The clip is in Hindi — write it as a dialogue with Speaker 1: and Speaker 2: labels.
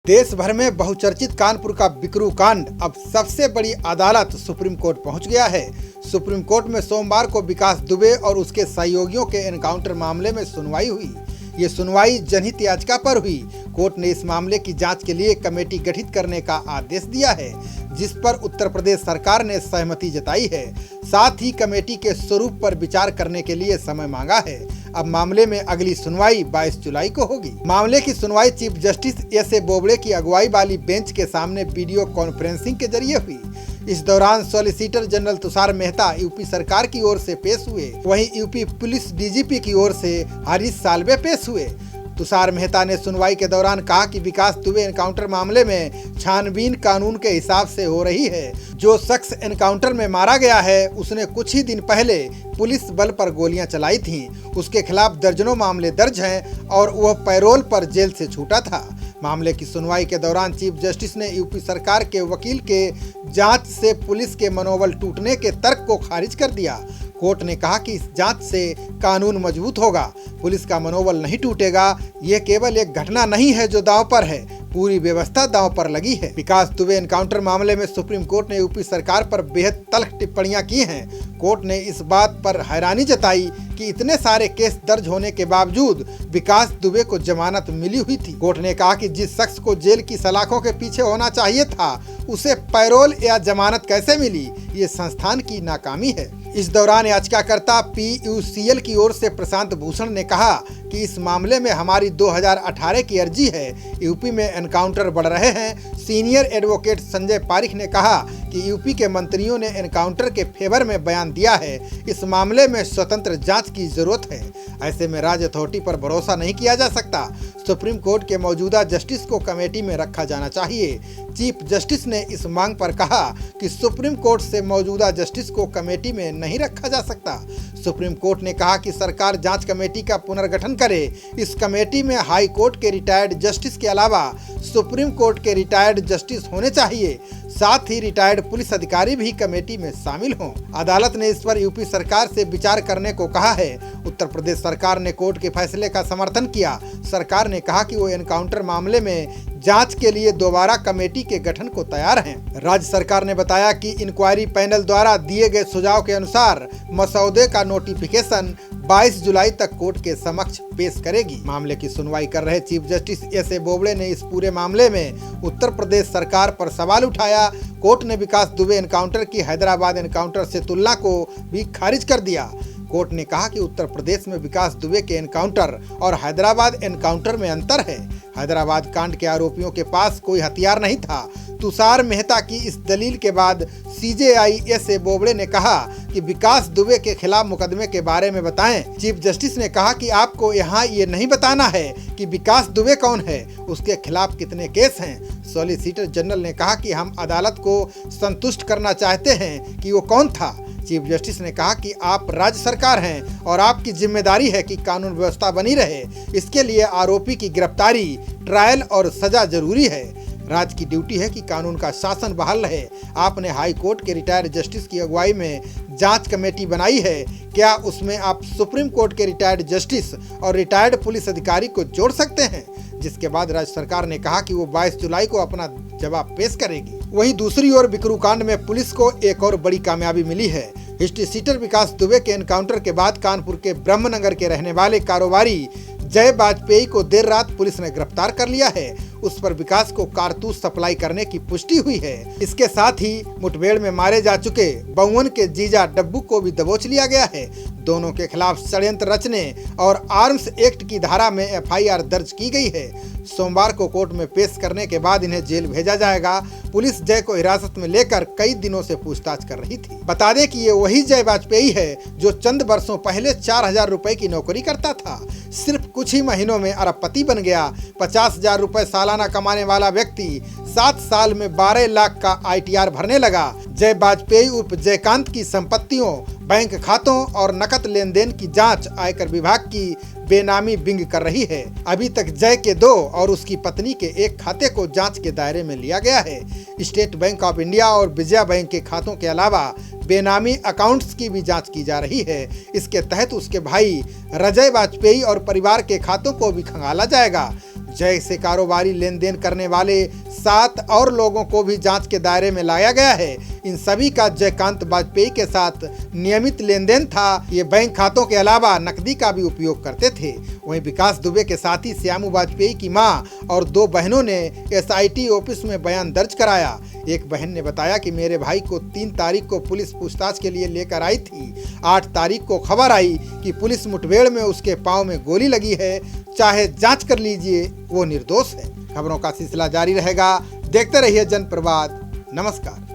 Speaker 1: देश भर में बहुचर्चित कानपुर का बिकरू कांड अब सबसे बड़ी अदालत सुप्रीम कोर्ट पहुंच गया है। सुप्रीम कोर्ट में सोमवार को विकास दुबे और उसके सहयोगियों के एनकाउंटर मामले में सुनवाई हुई। ये सुनवाई जनहित याचिका पर हुई। कोर्ट ने इस मामले की जांच के लिए कमेटी गठित करने का आदेश दिया है, जिस पर उत्तर प्रदेश सरकार ने सहमति जताई है। साथ ही कमेटी के स्वरूप पर विचार करने के लिए समय मांगा है। अब मामले में अगली सुनवाई 22 जुलाई को होगी। मामले की सुनवाई चीफ जस्टिस एस.ए. बोबड़े की अगुवाई वाली बेंच के सामने वीडियो कॉन्फ्रेंसिंग के जरिए हुई। इस दौरान solicitor general Tushar Mehta UP सरकार की ओर से पेश हुए, वहीं यूपी पुलिस डीजीपी की ओर से हरीश साल्वे पेश हुए। तुषार मेहता ने सुनवाई के दौरान कहा कि विकास दुबे एनकाउंटर मामले में छानबीन कानून के हिसाब से हो रही है। जो शख्स एनकाउंटर में मारा गया है, उसने कुछ ही दिन पहले पुलिस बल पर गोलियां चलाई थीं। उसके खिलाफ दर्जनों मामले दर्ज हैं और वह पैरोल पर जेल से छूटा था। मामले की सुनवाई के दौरान चीफ जस्टिस ने यूपी सरकार के वकील के जांच से पुलिस के मनोबल टूटने के तर्क को खारिज कर दिया। कोर्ट ने कहा कि इस जांच से कानून मजबूत होगा, पुलिस का मनोबल नहीं टूटेगा। यह केवल एक घटना नहीं है जो दांव पर है, पूरी व्यवस्था दांव पर लगी है। विकास दुबे एनकाउंटर मामले में सुप्रीम कोर्ट ने यूपी सरकार पर बेहद तल्ख टिप्पणियां की हैं। कोर्ट ने इस बात पर हैरानी जताई कि इतने सारे केस दर्ज होने के बावजूद विकास दुबे को जमानत मिली हुई थी। कोर्ट ने कहा कि जिस शख्स को जेल की सलाखों के पीछे होना चाहिए था, उसे पैरोल या जमानत कैसे मिली, ये संस्थान की नाकामी है। इस दौरान याचिकाकर्ता PUCL की ओर से प्रशांत भूषण ने कहा कि इस मामले में हमारी 2018 की अर्जी है। यूपी में एनकाउंटर बढ़ रहे हैं। सीनियर एडवोकेट संजय पारिख ने कहा कि यूपी के मंत्रियों ने एनकाउंटर के फेवर में बयान दिया है। इस मामले में स्वतंत्र जांच की जरूरत है। ऐसे में राज्य अथॉरिटी पर भरोसा नहीं किया जा सकता। सुप्रीम कोर्ट के मौजूदा जस्टिस को कमेटी में रखा जाना चाहिए। चीफ जस्टिस ने इस मांग पर कहा कि सुप्रीम कोर्ट से मौजूदा जस्टिस को कमेटी में नहीं रखा जा सकता। सुप्रीम कोर्ट ने कहा कि सरकार जांच कमेटी का पुनर्गठन करे। इस कमेटी में हाई कोर्ट के रिटायर्ड जस्टिस के अलावा सुप्रीम कोर्ट के रिटायर्ड जस्टिस होने चाहिए। साथ ही रिटायर्ड पुलिस अधिकारी भी कमेटी में शामिल हों। अदालत ने इस पर यूपी सरकार से विचार करने को कहा है। उत्तर प्रदेश सरकार ने कोर्ट के फैसले का समर्थन किया। सरकार ने कहा कि वो एनकाउंटर मामले में जांच के लिए दोबारा कमेटी के गठन को तैयार हैं। राज्य सरकार ने बताया कि इंक्वायरी पैनल द्वारा दिए गए सुझाव के अनुसार मसौदे का नोटिफिकेशन 22 जुलाई तक कोर्ट के समक्ष पेश करेगी। मामले की सुनवाई कर रहे चीफ जस्टिस एस.ए. बोबड़े ने इस पूरे मामले में उत्तर प्रदेश सरकार पर सवाल उठाया। कोर्ट ने विकास दुबे एनकाउंटर की हैदराबाद एनकाउंटर से तुलना को भी खारिज कर दिया। कोर्ट ने कहा कि उत्तर प्रदेश में विकास दुबे के एनकाउंटर और हैदराबाद एनकाउंटर में अंतर है। हैदराबाद कांड के आरोपियों के पास कोई हथियार नहीं था। तुषार मेहता की इस दलील के बाद CJI एस.ए. बोबड़े ने कहा कि विकास दुबे के खिलाफ मुकदमे के बारे में बताएं। चीफ जस्टिस ने कहा कि आपको यहाँ ये नहीं बताना है कि विकास दुबे कौन है, उसके खिलाफ कितने केस हैं। सॉलिसिटर जनरल ने कहा कि हम अदालत को संतुष्ट करना चाहते हैं कि वो कौन था। चीफ जस्टिस ने कहा कि आप राज्य सरकार हैं और आपकी जिम्मेदारी है कि कानून व्यवस्था बनी रहे। इसके लिए आरोपी की गिरफ्तारी, ट्रायल और सजा जरूरी है। राज्य की ड्यूटी है कि कानून का शासन बहाल रहे। आपने हाई कोर्ट के रिटायर्ड जस्टिस की अगुवाई में जांच कमेटी बनाई है। क्या उसमें आप सुप्रीम कोर्ट के रिटायर्ड जस्टिस और रिटायर्ड पुलिस अधिकारी को जोड़ सकते हैं? जिसके बाद राज्य सरकार ने कहा कि वो 22 जुलाई को अपना जवाब पेश करेगी। वहीं दूसरी ओर बिकरू कांड में पुलिस को एक और बड़ी कामयाबी मिली है। हिस्ट्री सीटर विकास दुबे के एनकाउंटर के बाद कानपुर के ब्रह्मनगर के रहने वाले कारोबारी जय वाजपेयी को देर रात पुलिस ने गिरफ्तार कर लिया है। उस पर विकास को कारतूस सप्लाई करने की पुष्टि हुई है। इसके साथ ही मुठभेड़ में मारे जा चुके बहुवन के जीजा डब्बू को भी दबोच लिया गया है। दोनों के खिलाफ षड्यंत्र रचने और आर्म्स एक्ट की धारा में FIR दर्ज की गई है। सोमवार को कोर्ट में पेश करने के बाद इन्हें जेल भेजा जाएगा। पुलिस जय को हिरासत में लेकर कई दिनों से पूछताछ कर रही थी। बता दें कि ये वही जय वाजपेयी है जो चंद वर्षों पहले 4000 रुपए की नौकरी करता था। सिर्फ कुछ ही महीनों में अरबपति बन गया। 50,000 रुपए सालाना कमाने वाला व्यक्ति 7 साल में 12 लाख का ITR भरने लगा। जय वाजपेयी उर्फ जयकांत की संपत्तियों, बैंक खातों और नकद लेन देन की जांच आयकर विभाग की बेनामी विंग कर रही है। अभी तक जय के 2 और उसकी पत्नी के 1 खाते को जांच के दायरे में लिया गया है। स्टेट बैंक ऑफ इंडिया और विजया बैंक के खातों के अलावा बेनामी अकाउंट्स की भी जांच की जा रही है। इसके तहत उसके भाई रजय वाजपेयी और परिवार के खातों को भी खंगाला जाएगा। जय से कारोबारी लेन देन करने वाले 7 और लोगों को भी जांच के दायरे में लाया गया है। इन सभी का जयकांत वाजपेयी के साथ नियमित लेन देन था। ये बैंक खातों के अलावा नकदी का भी उपयोग करते थे। वहीं विकास दुबे के साथ ही श्यामू वाजपेयी की मां और 2 बहनों ने SIT ऑफिस में बयान दर्ज कराया। एक बहन ने बताया कि मेरे भाई को 3 तारीख को पुलिस पूछताछ के लिए लेकर आई थी। 8 तारीख को खबर आई कि पुलिस मुठभेड़ में उसके पांव में गोली लगी है। चाहे जांच कर लीजिए, वो निर्दोष है। खबरों का सिलसिला जारी रहेगा। देखते रहिए जनप्रवाद। नमस्कार।